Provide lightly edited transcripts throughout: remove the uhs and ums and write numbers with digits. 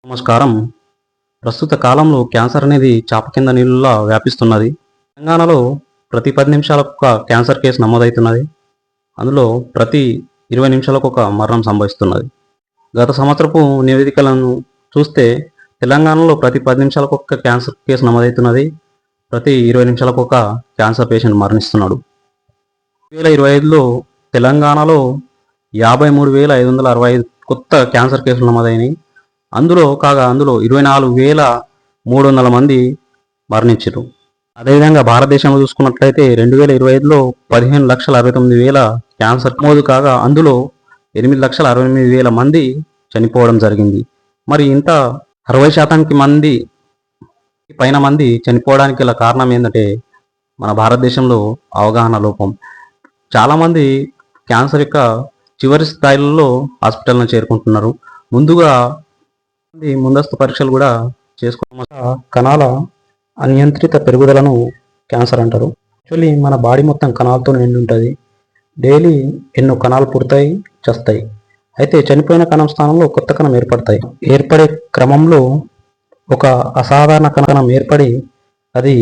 నమస్కారం. ప్రస్తుత కాలంలో క్యాన్సర్ అనేది చాప కింద నీళ్ళలా వ్యాపిస్తున్నది. తెలంగాణలో ప్రతి 10 నిమిషాలకు ఒక క్యాన్సర్ కేసు నమోదవుతున్నది. అందులో ప్రతి 20 నిమిషాలకు ఒక మరణం సంభవిస్తున్నది. గత సంవత్సరపు నివేదికలను చూస్తే తెలంగాణలో ప్రతి 10 నిమిషాలకు ఒక క్యాన్సర్ కేసు నమోదవుతున్నది. ప్రతి 20 నిమిషాలకు ఒక క్యాన్సర్ పేషెంట్ మరణిస్తున్నాడు. 2025లో తెలంగాణలో 53,565 కొత్త క్యాన్సర్ కేసులు నమోదైనవి. అందులో 24,300 మంది మరణించారు. అదేవిధంగా భారతదేశంలో చూసుకున్నట్లయితే 2025లో 15,69,000 క్యాన్సర్ నమోదు కాగా అందులో 8,68,000 మంది చనిపోవడం జరిగింది. మరి ఇంత 60% మంది పైన మంది చనిపోవడానికి గల కారణం ఏంటంటే మన భారతదేశంలో అవగాహన లోపం. చాలామంది క్యాన్సర్ యొక్క చివరి స్థాయిలలో హాస్పిటల్ను చేరుకుంటున్నారు. ముందస్తు పరీక్షలు కూడా చేసుకోవడం కణాల అనియంత్రిత పెరుగుదలను క్యాన్సర్ అంటారు. యాక్చువల్లీ మన బాడీ మొత్తం కణాలతో నిండి ఉంటుంది. డైలీ ఎన్నో కణాలు పుడతాయి, చస్తాయి. అయితే చనిపోయిన కణం స్థానంలో కొత్త కణం ఏర్పడతాయి. ఏర్పడే క్రమంలో ఒక అసాధారణ కణం ఏర్పడి అది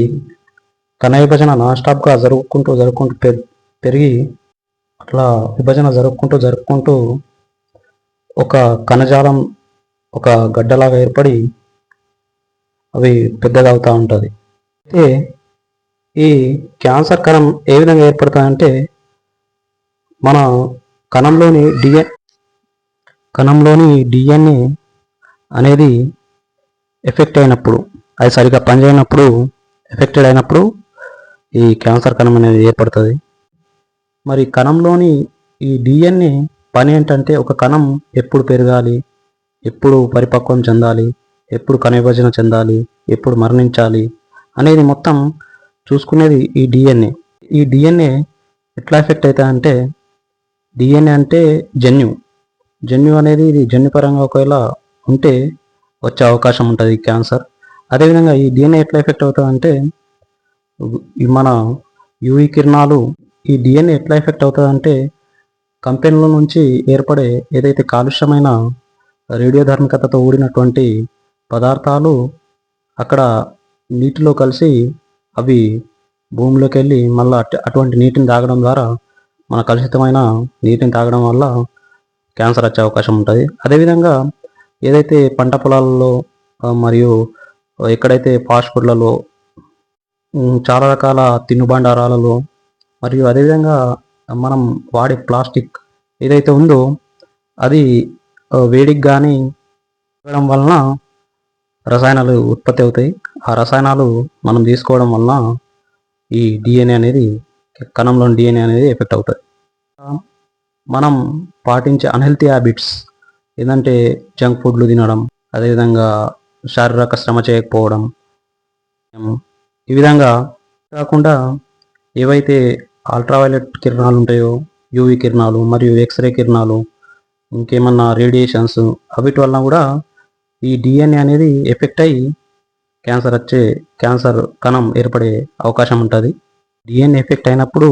కణ విభజన నాన్ స్టాప్గా జరుపుకుంటూ పెరిగి అట్లా విభజన జరుపుకుంటూ ఒక కణజాలం ఒక గడ్డలాగా ఏర్పడి అవి పెద్దగా అవుతూ ఉంటుంది. అయితే ఈ క్యాన్సర్ కణం ఏ విధంగా ఏర్పడుతుందంటే మన కణంలోని డిఎన్ఏ అనేది ఎఫెక్ట్ అయినప్పుడు, అది సరిగా పనిచేయనప్పుడు, ఎఫెక్టెడ్ అయినప్పుడు ఈ క్యాన్సర్ కణం అనేది ఏర్పడుతుంది. మరి కణంలోని ఈ డిఎన్ఏ పని ఏంటంటే ఒక కణం ఎప్పుడు పెరగాలి, ఎప్పుడు పరిపక్వం చెందాలి, ఎప్పుడు కణ విభజన చెందాలి, ఎప్పుడు మరణించాలి అనేది మొత్తం చూసుకునేది ఈ డిఎన్ఏ. ఈ డిఎన్ఏ ఎట్లా ఎఫెక్ట్ అవుతాయంటే, డిఎన్ఏ అంటే జన్యు అనేది ఇది జన్యుపరంగా ఒకవేళ ఉంటే వచ్చే అవకాశం ఉంటుంది క్యాన్సర్. అదేవిధంగా ఈ డిఎన్ఏ ఎట్లా ఎఫెక్ట్ అవుతుందంటే మన యూవీ కిరణాలు, ఈ డిఎన్ఏ ఎట్లా ఎఫెక్ట్ అవుతుందంటే కంపెనీల నుంచి ఏర్పడే ఏదైతే కాలుష్యమైన రేడియోధార్మికతతో కూడినటువంటి పదార్థాలు అక్కడ నీటిలో కలిసి అవి భూమిలోకి వెళ్ళి మళ్ళీ అటువంటి నీటిని తాగడం ద్వారా మన కలుషితమైన నీటిని తాగడం వల్ల క్యాన్సర్ వచ్చే అవకాశం ఉంటుంది. అదేవిధంగా ఏదైతే పంట పొలాలలో మరియు ఎక్కడైతే ఫాస్ట్ ఫుడ్లలో చాలా రకాల తినుబండారాలలో మరియు అదేవిధంగా మనం వాడే ప్లాస్టిక్ ఏదైతే ఉందో అది వేడికి కానీ తాగడం వలన రసాయనాలు ఉత్పత్తి అవుతాయి. ఆ రసాయనాలు మనం తీసుకోవడం వలన ఈ డిఎన్ఏ అనేది కణంలోని డిఎన్ఏ అనేది ఎఫెక్ట్ అవుతుంది. మనం పాటించే అన్హెల్తీ హ్యాబిట్స్ ఏంటంటే జంక్ ఫుడ్లు తినడం, అదేవిధంగా శారీరక శ్రమ చేయకపోవడం, ఈ విధంగా కాకుండా ఏవైతే అల్ట్రావైలెట్ కిరణాలు ఉంటాయో, యూవీ కిరణాలు మరియు ఎక్స్రే కిరణాలు, ఇంకేమన్నా రేడియేషన్స్ అవిటి వలన కూడా ఈ డిఎన్ఏ అనేది ఎఫెక్ట్ అయ్యి క్యాన్సర్ కణం ఏర్పడే అవకాశం ఉంటుంది. డిఎన్ఏ ఎఫెక్ట్ అయినప్పుడు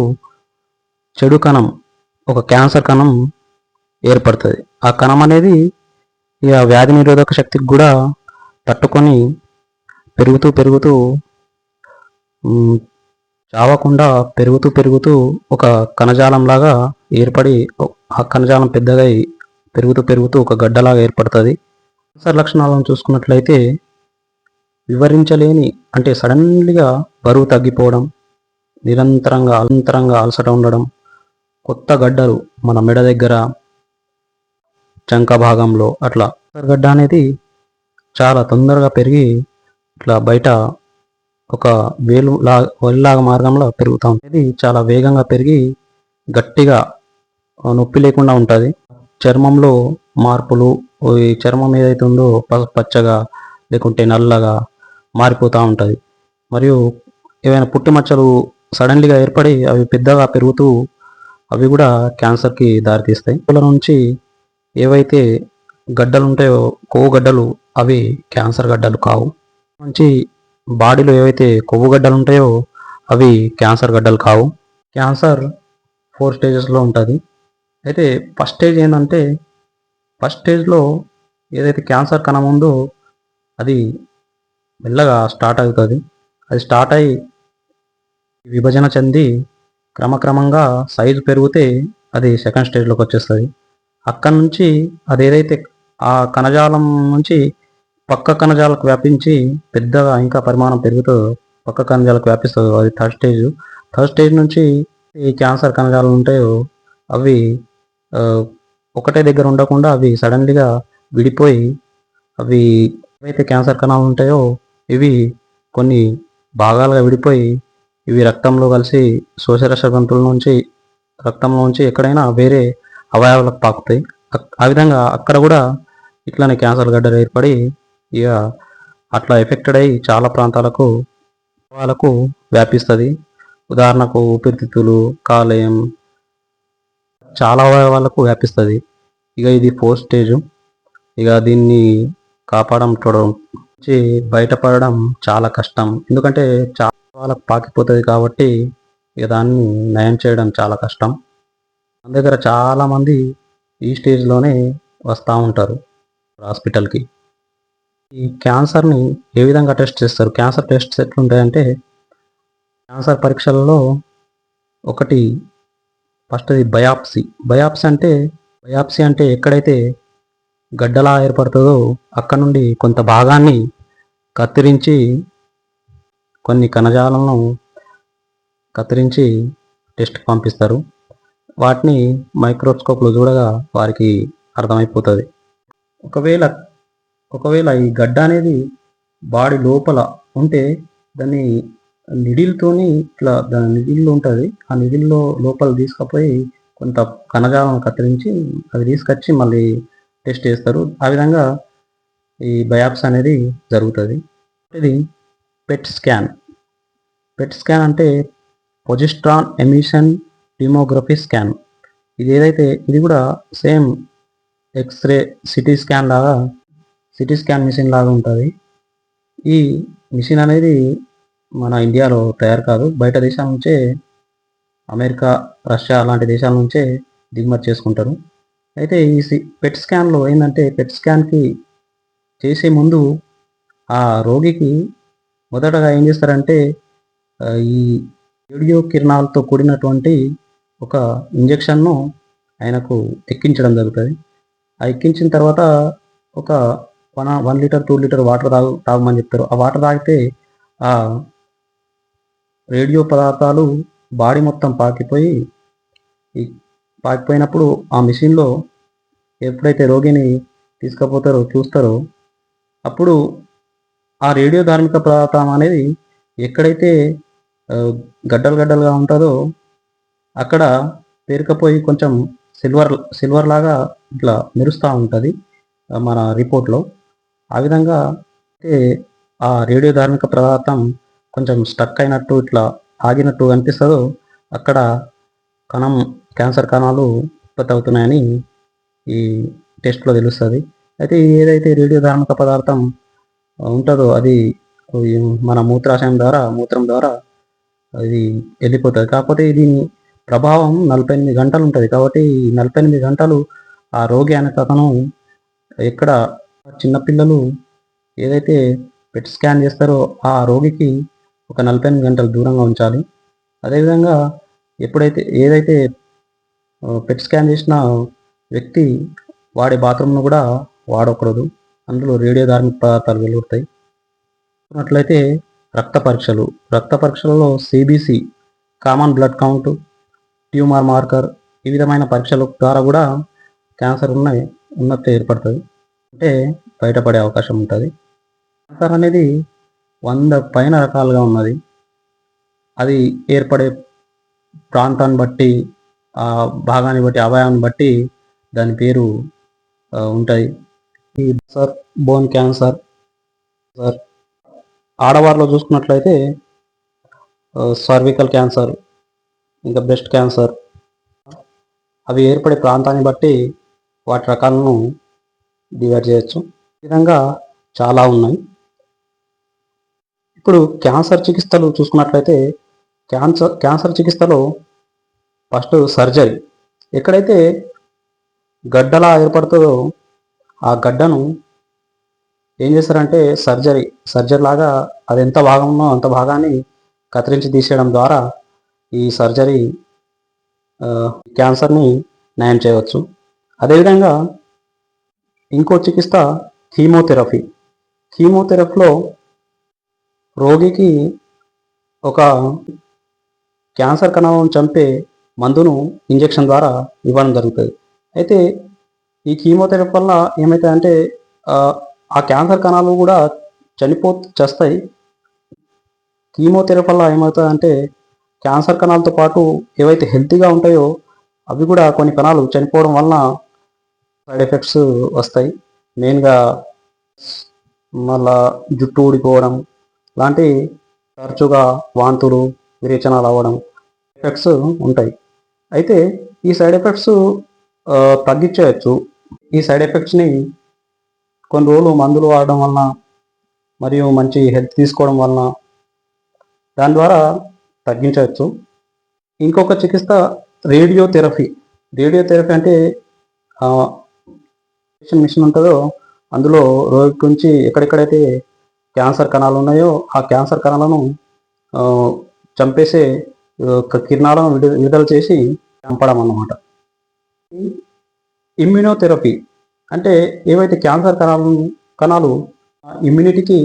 చెడు కణం, ఒక క్యాన్సర్ కణం ఏర్పడుతుంది. ఆ కణం అనేది ఇక వ్యాధి నిరోధక శక్తికి కూడా తట్టుకొని పెరుగుతూ చావకుండా పెరుగుతూ ఒక కణజాలంలాగా ఏర్పడి ఆ కణజాలం పెద్దగా పెరుగుతూ ఒక గడ్డలాగా ఏర్పడుతుంది. క్యాన్సర్ లక్షణాలను చూసుకున్నట్లయితే వివరించలేని అంటే సడన్లీగా బరువు తగ్గిపోవడం, నిరంతరంగా అలసట ఉండడం, కొత్త గడ్డలు మన మెడ దగ్గర, చంక భాగంలో అట్లా గడ్డ అనేది చాలా తొందరగా పెరిగి ఇట్లా బయట ఒక వేలులాగా మార్గంలో పెరుగుతూ ఉంటుంది. చాలా వేగంగా పెరిగి గట్టిగా నొప్పి లేకుండా ఉంటుంది. చర్మంలో మార్పులు, ఈ చర్మం ఏదైతే ఉందో పచ్చగా లేకుంటే నల్లగా మారిపోతూ ఉంటుంది. మరియు ఏవైనా పుట్టుమచ్చలు సడన్లీగా ఏర్పడి అవి పెద్దగా పెరుగుతూ అవి కూడా క్యాన్సర్కి దారితీస్తాయి. పూల నుంచి ఏవైతే గడ్డలు ఉంటాయో, కొవ్వు గడ్డలు, అవి క్యాన్సర్ గడ్డలు కావు. నుంచి బాడీలో ఏవైతే కొవ్వు గడ్డలు ఉంటాయో అవి క్యాన్సర్ గడ్డలు కావు. క్యాన్సర్ 4 స్టేజెస్లో ఉంటుంది. అయితే ఫస్ట్ స్టేజ్ ఏంటంటే, ఫస్ట్ స్టేజ్లో ఏదైతే క్యాన్సర్ కణం ఉందో అది మెల్లగా స్టార్ట్ అవుతుంది. అది స్టార్ట్ అయ్యి విభజన చెంది క్రమక్రమంగా సైజు పెరిగితే అది సెకండ్ స్టేజ్లోకి వచ్చేస్తుంది. అక్కడి నుంచి అది ఏదైతే ఆ కణజాలం నుంచి పక్క కణజాలకు వ్యాపించి పెద్దగా ఇంకా పరిమాణం పెరుగుతుందో పక్క కణజాలకు వ్యాపిస్తుందో అది థర్డ్ స్టేజ్. థర్డ్ స్టేజ్ నుంచి ఈ క్యాన్సర్ కణజాలు ఉంటాయో అవి ఒకటే దగ్గర ఉండకుండా అవి సడన్లీగా విడిపోయి అవి ఏవైతే క్యాన్సర్ కణాలు ఉంటాయో ఇవి కొన్ని భాగాలుగా విడిపోయి ఇవి రక్తంలో కలిసి శోషరస గ్రంథుల నుంచి రక్తంలో నుంచి ఎక్కడైనా వేరే అవయవాలకు పాకుతాయి. ఆ విధంగా అక్కడ కూడా ఇట్లానే క్యాన్సర్ గడ్డలు ఏర్పడి ఇక అట్లా ఎఫెక్టెడ్ అయ్యి చాలా ప్రాంతాలకు వాళ్ళకు వ్యాపిస్తుంది. ఉదాహరణకు ఊపిరితిత్తులు, కాలేయం, చాలా అవయవాలకు వ్యాపిస్తుంది. ఇక ఇది ఫోర్త్ స్టేజ్. ఇక దీన్ని కాపాడడం నుంచి బయటపడడం చాలా కష్టం. ఎందుకంటే చాలా వాళ్ళకు పాకిపోతుంది కాబట్టి ఇక దాన్ని నయం చేయడం చాలా కష్టం. మన దగ్గర చాలామంది ఈ స్టేజ్లోనే వస్తూ ఉంటారు హాస్పిటల్కి. ఈ క్యాన్సర్ని ఏ విధంగా టెస్ట్ చేస్తారు? క్యాన్సర్ టెస్ట్స్ ఎట్లుంటాయంటే క్యాన్సర్ పరీక్షలలో ఒకటి ఫస్ట్ బయాప్సీ. బయాప్సీ అంటే ఎక్కడైతే గడ్డలా ఏర్పడుతుందో అక్కడ నుండి కొంత భాగాన్ని కత్తిరించి కొన్ని కణజాలను కత్తిరించి టెస్ట్కి పంపిస్తారు. వాటిని మైక్రోస్కోప్లో చూడగా వారికి అర్థమైపోతుంది. ఒకవేళ ఈ గడ్డ అనేది బాడీ లోపల ఉంటే దాన్ని నిడిల్తోని ఇట్లా దాని నిడిల్లో ఉంటుంది. ఆ నిడిల్లో లోపల తీసుకుపోయి కొంత కణజాలను కత్తిరించి అవి తీసుకొచ్చి మళ్ళీ టెస్ట్ చేస్తారు. ఆ విధంగా ఈ బయాప్సీ అనేది జరుగుతుంది. ఇది పెట్ స్కాన్. పెట్ స్కాన్ అంటే పొజిట్రాన్ ఎమిషన్ టోమోగ్రఫీ స్కాన్. ఇది ఏదైతే ఇది కూడా same x ray CT scan machine లాగా ఉంటుంది. ఈ మిషన్ అనేది మన ఇండియాలో తయారు కాదు, బయట దేశాల నుంచే అమెరికా, రష్యా అలాంటి దేశాల నుంచే దిగుమతి చేసుకుంటారు. అయితే ఈ పెట్ స్కాన్లో ఏంటంటే పెట్ స్కాన్కి చేసే ముందు ఆ రోగికి మొదటగా ఏం చేస్తారంటే ఈ రేడియో కిరణాలతో కూడినటువంటి ఒక ఇంజెక్షన్ను ఆయనకు ఎక్కించడం జరుగుతుంది. ఆ ఎక్కించిన తర్వాత ఒక 1 లీటర్ 2 లీటర్ వాటర్ తాగమని చెప్తారు. ఆ వాటర్ తాగితే ఆ రేడియో పదార్థాలు బాడీ మొత్తం పాకిపోయినప్పుడు ఆ మిషన్లో ఎప్పుడైతే రోగిని తీసుకుపోతారో చూస్తారో అప్పుడు ఆ రేడియో ధార్మిక పదార్థం అనేది ఎక్కడైతే గడ్డలుగా ఉంటుందో అక్కడ పేరుకపోయి కొంచెం సిల్వర్ లాగా ఇట్లా మెరుస్తూ ఉంటుంది మన రిపోర్ట్లో. ఆ విధంగా ఆ రేడియో ధార్మిక పదార్థం కొంచెం స్టక్ అయినట్టు ఇట్లా ఆగినట్టు అనిపిస్తుందో అక్కడ క్యాన్సర్ కణాలు ఉత్పత్తి అవుతున్నాయని ఈ టెస్ట్లో తెలుస్తుంది. అయితే ఏదైతే రేడియో ధార్మిక పదార్థం ఉంటుందో అది మన మూత్రం ద్వారా అది వెళ్ళిపోతుంది. కాకపోతే దీని ప్రభావం 48 గంటలు ఉంటుంది. కాబట్టి 48 గంటలు ఆ రోగి అనే అతను ఎక్కడ చిన్నపిల్లలు ఏదైతే పెట్ స్కాన్ చేస్తారో ఆ రోగికి ఒక 48 గంటలు దూరంగా ఉంచాలి. అదేవిధంగా ఏదైతే పెట్ స్కాన్ చేసిన వ్యక్తి వాడే బాత్రూమ్ను కూడా వాడకూడదు. అందులో రేడియో ధార్మిక పదార్థాలు వెలువడతాయి. అట్లయితే రక్త పరీక్షలలో CBC, common blood count, tumour marker ఈ విధమైన పరీక్షల ద్వారా కూడా క్యాన్సర్ ఉన్నట్టు ఏర్పడుతుంది, అంటే బయటపడే అవకాశం ఉంటుంది. క్యాన్సర్ అనేది 100 పైన రకాలుగా ఉన్నది. అది ఏర్పడే ప్రాంతాన్ని బట్టి, ఆ భాగాన్ని బట్టి, అవయవాన్ని బట్టి దాని పేరు ఉంటుంది. ఈ బోన్ క్యాన్సర్, ఆడవారిలో చూసుకున్నట్లయితే సర్వికల్ క్యాన్సర్, ఇంకా బ్రెస్ట్ క్యాన్సర్, అవి ఏర్పడే ప్రాంతాన్ని బట్టి వాటి రకాలను డివైడ్ చేయొచ్చు. ఈ విధంగా చాలా ఉన్నాయి. ఇప్పుడు క్యాన్సర్ చికిత్సలు చూసుకున్నట్లయితే క్యాన్సర్ చికిత్సలో ఫస్ట్ సర్జరీ. ఎక్కడైతే గడ్డలా ఏర్పడుతుందో ఆ గడ్డను ఏం చేస్తారంటే సర్జరీ లాగా అది ఎంత భాగం ఉన్నో అంత భాగాన్ని కత్తిరించి తీసేయడం ద్వారా ఈ సర్జరీ క్యాన్సర్ని నయం చేయవచ్చు. అదేవిధంగా ఇంకో చికిత్స కీమోథెరపీ. కీమోథెరపీలో రోగికి ఒక క్యాన్సర్ కణాలను చంపే మందును ఇంజెక్షన్ ద్వారా ఇవ్వడం జరుగుతుంది. అయితే ఈ కీమోథెరపీ వల్ల ఏమవుతుందంటే ఆ క్యాన్సర్ కణాలు కూడా చేస్తాయి. కీమోథెరపీ వల్ల ఏమవుతుందంటే క్యాన్సర్ కణాలతో పాటు ఏవైతే హెల్తీగా ఉంటాయో అవి కూడా కొన్ని కణాలు చనిపోవడం వలన సైడ్ ఎఫెక్ట్స్ వస్తాయి. మెయిన్గా మళ్ళా జుట్టు ఊడిపోవడం లాంటి తరచుగా వాంతులు విరేచనాలు అవ్వడం ఎఫెక్ట్స్ ఉంటాయి. అయితే ఈ సైడ్ ఎఫెక్ట్స్ తగ్గించవచ్చు. ఈ సైడ్ ఎఫెక్ట్స్ని కొన్ని రోజులు మందులు వాడడం వలన మరియు మంచి హెల్త్ తీసుకోవడం వలన దాని ద్వారా తగ్గించవచ్చు. ఇంకొక చికిత్స రేడియోథెరపీ. రేడియోథెరపీ అంటే మిషన్ ఉంటుందో అందులో రోగి నుంచి ఎక్కడెక్కడైతే క్యాన్సర్ కణాలు ఉన్నాయో ఆ క్యాన్సర్ కణాలను చంపేసే కిరణాలను విడుదల చేసి చంపడం అన్నమాట. ఇమ్యూనోథెరపీ అంటే ఏవైతే క్యాన్సర్ కణాలు ఇమ్యూనిటీకి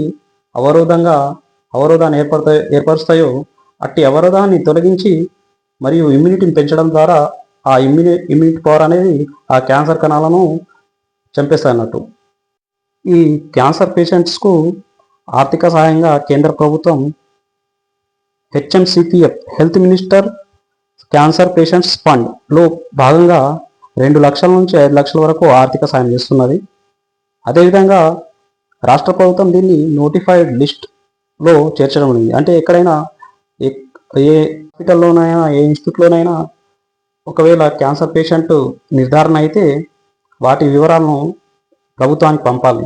అవరోధాన్ని ఏర్పరుస్తాయో అట్టి అవరోధాన్ని తొలగించి మరియు ఇమ్యూనిటీని పెంచడం ద్వారా ఆ ఇమ్యూనిటీ పవర్ అనేది ఆ క్యాన్సర్ కణాలను చంపేస్తాయి అన్నట్టు. ఈ క్యాన్సర్ పేషెంట్స్కు ఆర్థిక సహాయంగా కేంద్ర ప్రభుత్వం HMCPF health minister cancer patients ఫండ్లో భాగంగా 2 లక్షల నుంచి 5 లక్షల వరకు ఆర్థిక సాయం చేస్తున్నది. అదేవిధంగా రాష్ట్ర ప్రభుత్వం దీన్ని నోటిఫైడ్ లిస్ట్లో చేర్చడం ఉంది. అంటే ఎక్కడైనా ఏ హాస్పిటల్లోనైనా ఏ ఇన్స్టిట్యూట్లోనైనా ఒకవేళ క్యాన్సర్ పేషెంట్ నిర్ధారణ అయితే వాటి వివరాలను ప్రభుత్వానికి పంపాలి.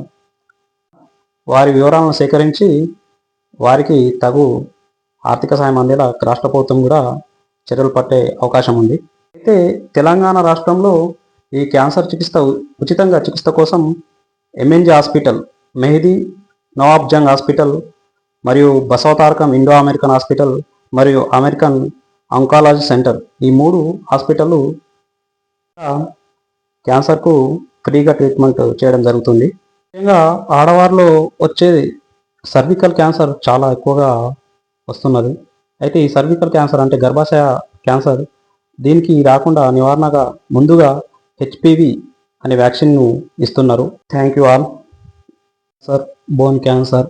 వారి వివరాలను సేకరించి వారికి తగు ఆర్థిక సాయం అందేలా రాష్ట్ర ప్రభుత్వం కూడా చర్యలు పట్టే అవకాశం ఉంది. అయితే తెలంగాణ రాష్ట్రంలో ఈ క్యాన్సర్ ఉచితంగా చికిత్స కోసం MNJ hospital, Mehdi Nawab Jung hospital మరియు బసవతారకం ఇండో అమెరికన్ హాస్పిటల్ మరియు అమెరికన్ ఆంకాలజీ సెంటర్ ఈ 3 హాస్పిటళ్ళు క్యాన్సర్కు ఫ్రీగా ట్రీట్మెంట్ చేయడం జరుగుతుంది. ముఖ్యంగా ఆడవారిలో వచ్చే సర్వికల్ క్యాన్సర్ చాలా ఎక్కువగా వస్తున్నది. అయితే ఈ సర్వికల్ క్యాన్సర్ అంటే గర్భాశయ క్యాన్సర్, దీనికి రాకుండా నివారణగా ముందుగా HPV అనే వ్యాక్సిన్ను ఇస్తున్నారు. Thank you all. Bone cancer